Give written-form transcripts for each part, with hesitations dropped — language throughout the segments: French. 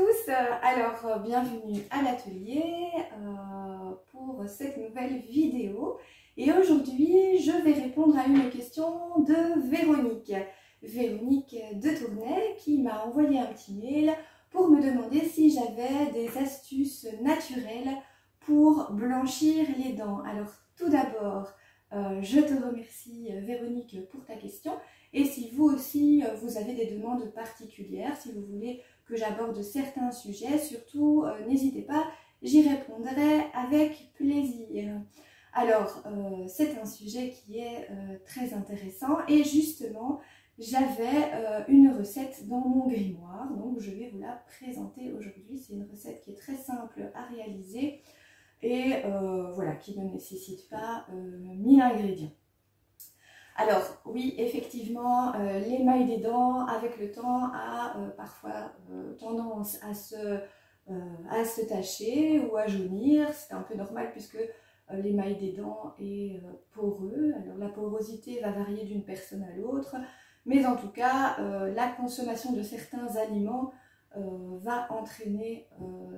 tous, bienvenue à l'atelier pour cette nouvelle vidéo. Et aujourd'hui, je vais répondre à une question de Véronique. Véronique de Tournai qui m'a envoyé un petit mail pour me demander si j'avais des astuces naturelles pour blanchir les dents. Alors tout d'abord, je te remercie Véronique pour ta question. Et si vous aussi, vous avez des demandes particulières, si vous voulez que j'aborde certains sujets, surtout n'hésitez pas, j'y répondrai avec plaisir. Alors, c'est un sujet qui est très intéressant et justement, j'avais une recette dans mon grimoire, donc je vais vous la présenter aujourd'hui. C'est une recette qui est très simple à réaliser et voilà, qui ne nécessite pas 1000 ingrédients. Alors oui, effectivement, l'émail des dents avec le temps a parfois tendance à se tacher ou à jaunir. C'est un peu normal puisque l'émail des dents est poreux. Alors la porosité va varier d'une personne à l'autre, mais en tout cas, la consommation de certains aliments va entraîner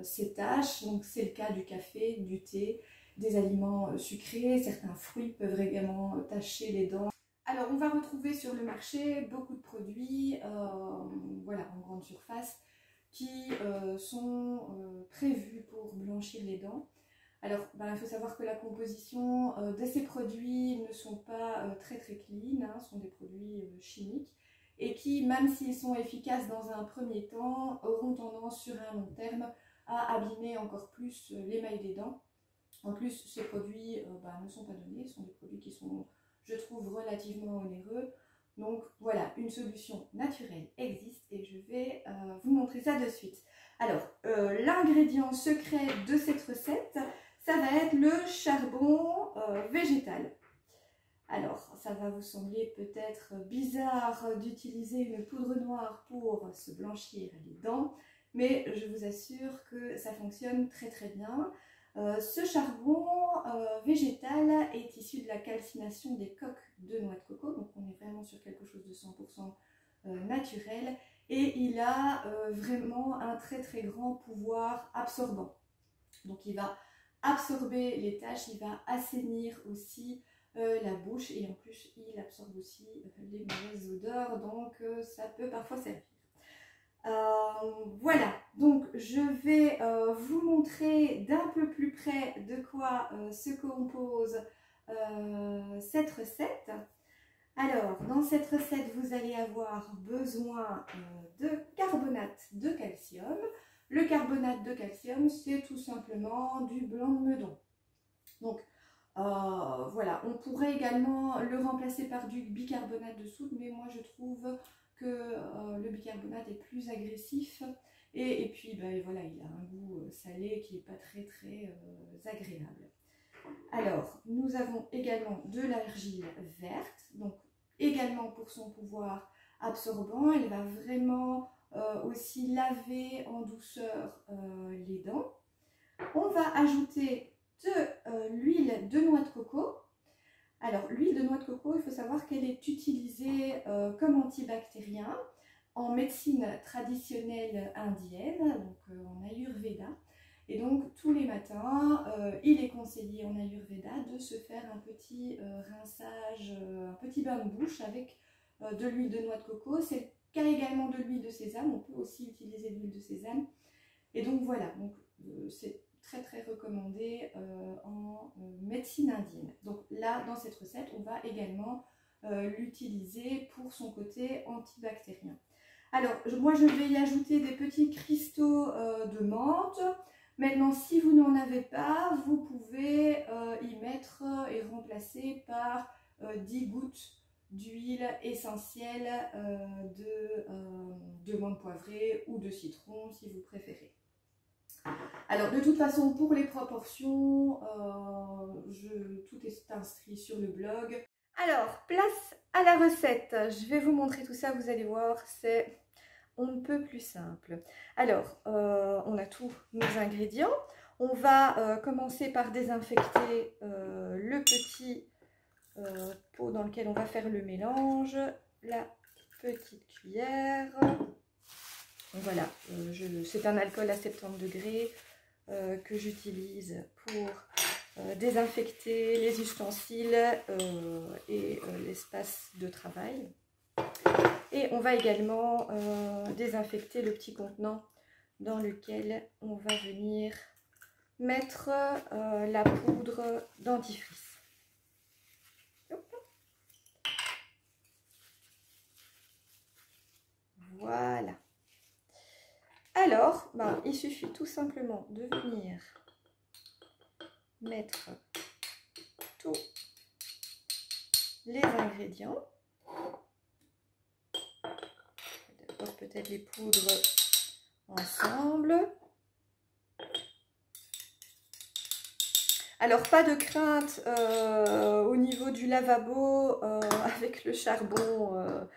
ces taches. Donc c'est le cas du café, du thé, des aliments sucrés. Certains fruits peuvent également tacher les dents. Alors, on va retrouver sur le marché beaucoup de produits voilà, en grande surface qui sont prévus pour blanchir les dents. Alors, il faut savoir que la composition de ces produits ne sont pas très clean, hein, sont des produits chimiques et qui, même s'ils sont efficaces dans un premier temps, auront tendance sur un long terme à abîmer encore plus l'émail des dents. En plus, ces produits ne sont pas donnés, ce sont des produits qui sont, je trouve, relativement onéreux. Donc voilà, une solution naturelle existe et je vais vous montrer ça de suite. Alors, l'ingrédient secret de cette recette, ça va être le charbon végétal. Alors, ça va vous sembler peut-être bizarre d'utiliser une poudre noire pour se blanchir les dents, mais je vous assure que ça fonctionne très très bien. Ce charbon végétal est issu de la calcination des coques de noix de coco, donc on est vraiment sur quelque chose de 100% naturel et il a vraiment un très très grand pouvoir absorbant. Donc il va absorber les taches, il va assainir aussi la bouche et en plus il absorbe aussi les mauvaises odeurs, donc ça peut parfois servir. Voilà, donc je vais vous montrer d'un peu plus près de quoi se compose cette recette. Alors, dans cette recette, vous allez avoir besoin de carbonate de calcium. Le carbonate de calcium, c'est tout simplement du blanc de meudon. Donc, voilà, on pourrait également le remplacer par du bicarbonate de soude, mais moi je trouve que le bicarbonate est plus agressif et puis voilà, il a un goût salé qui n'est pas très agréable. Alors, nous avons également de l'argile verte, donc également pour son pouvoir absorbant, elle va vraiment aussi laver en douceur les dents. On va ajouter de l'huile de noix de coco. Alors, l'huile de noix de coco, il faut savoir qu'elle est utilisée comme antibactérien en médecine traditionnelle indienne, donc en Ayurveda. Et donc, tous les matins, il est conseillé en Ayurveda de se faire un petit rinçage, un petit bain de bouche avec de l'huile de noix de coco. C'est le cas également de l'huile de sésame, on peut aussi utiliser de l'huile de sésame. Et donc voilà, c'est très recommandé en médecine indienne. Donc là, dans cette recette, on va également l'utiliser pour son côté antibactérien. Alors, moi, je vais y ajouter des petits cristaux de menthe. Maintenant, si vous n'en avez pas, vous pouvez y mettre et remplacer par 10 gouttes d'huile essentielle de menthe poivrée ou de citron, si vous préférez. Alors, de toute façon, pour les proportions, tout est inscrit sur le blog. Alors, place à la recette. Je vais vous montrer tout ça, vous allez voir, c'est on ne peut plus simple. Alors, on a tous nos ingrédients. On va commencer par désinfecter le petit pot dans lequel on va faire le mélange, la petite cuillère. Voilà, c'est un alcool à 70 degrés que j'utilise pour désinfecter les ustensiles et l'espace de travail. Et on va également désinfecter le petit contenant dans lequel on va venir mettre la poudre dentifrice. Voilà. Alors, il suffit tout simplement de venir mettre tous les ingrédients. D'abord peut-être les poudres ensemble. Alors pas de crainte au niveau du lavabo avec le charbon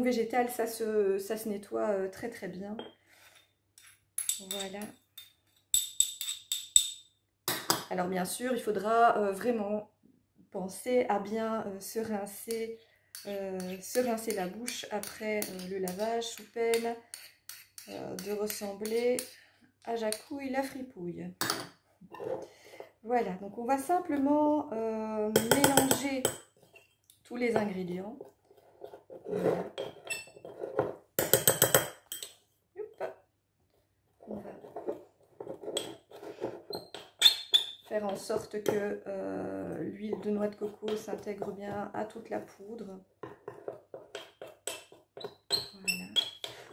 végétal, ça se nettoie très très bien. Voilà. Alors bien sûr, il faudra vraiment penser à bien se rincer la bouche après le lavage, sous peine de ressembler à Jacouille la fripouille. Voilà, donc on va simplement mélanger tous les ingrédients. Voilà. On va faire en sorte que l'huile de noix de coco s'intègre bien à toute la poudre. Voilà.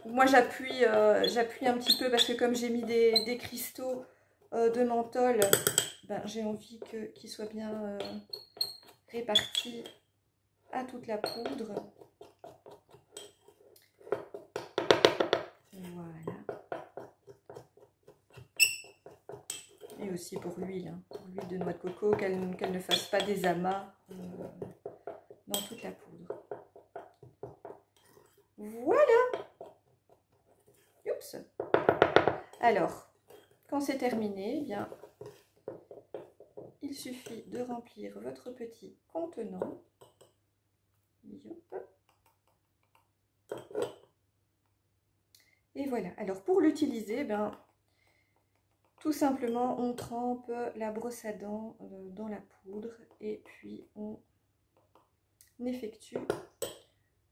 Moi j'appuie un petit peu parce que comme j'ai mis des cristaux de menthol, j'ai envie qu'il soit bien réparti à toute la poudre. Voilà. Et aussi pour l'huile, pour l'huile de noix de coco, qu'elle ne fasse pas des amas dans toute la poudre. Voilà. Oups. Alors, quand c'est terminé, il suffit de remplir votre petit contenant. Et voilà. Alors pour l'utiliser, tout simplement on trempe la brosse à dents dans la poudre et puis on effectue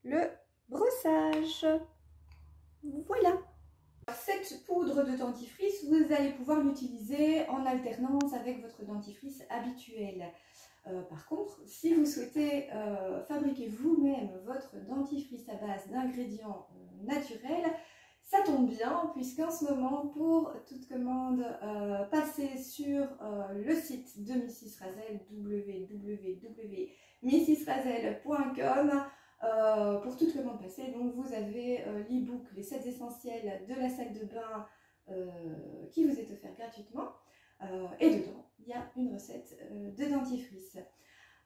le brossage. Voilà. Cette poudre de dentifrice, vous allez pouvoir l'utiliser en alternance avec votre dentifrice habituel. Par contre, si vous souhaitez fabriquer vous-même votre dentifrice à base d'ingrédients naturels, ça tombe bien puisqu'en ce moment, pour toute commande, passez sur le site de Mrs Razel, www.mrsrazel.com. Pour toute commande passée, donc vous avez l'e-book Les 7 essentiels de la salle de bain qui vous est offert gratuitement. Et dedans, il y a une recette de dentifrice.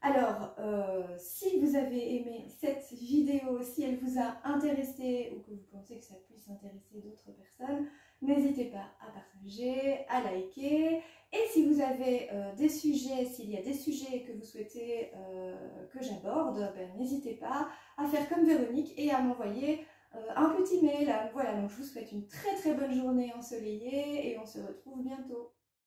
Alors, si vous avez aimé cette vidéo, si elle vous a intéressé ou que vous pensez que ça puisse intéresser d'autres personnes, n'hésitez pas à partager, à liker. Et si vous avez des sujets, s'il y a des sujets que vous souhaitez que j'aborde, n'hésitez pas à faire comme Véronique et à m'envoyer un petit mail. Voilà, donc je vous souhaite une très très bonne journée ensoleillée et on se retrouve bientôt.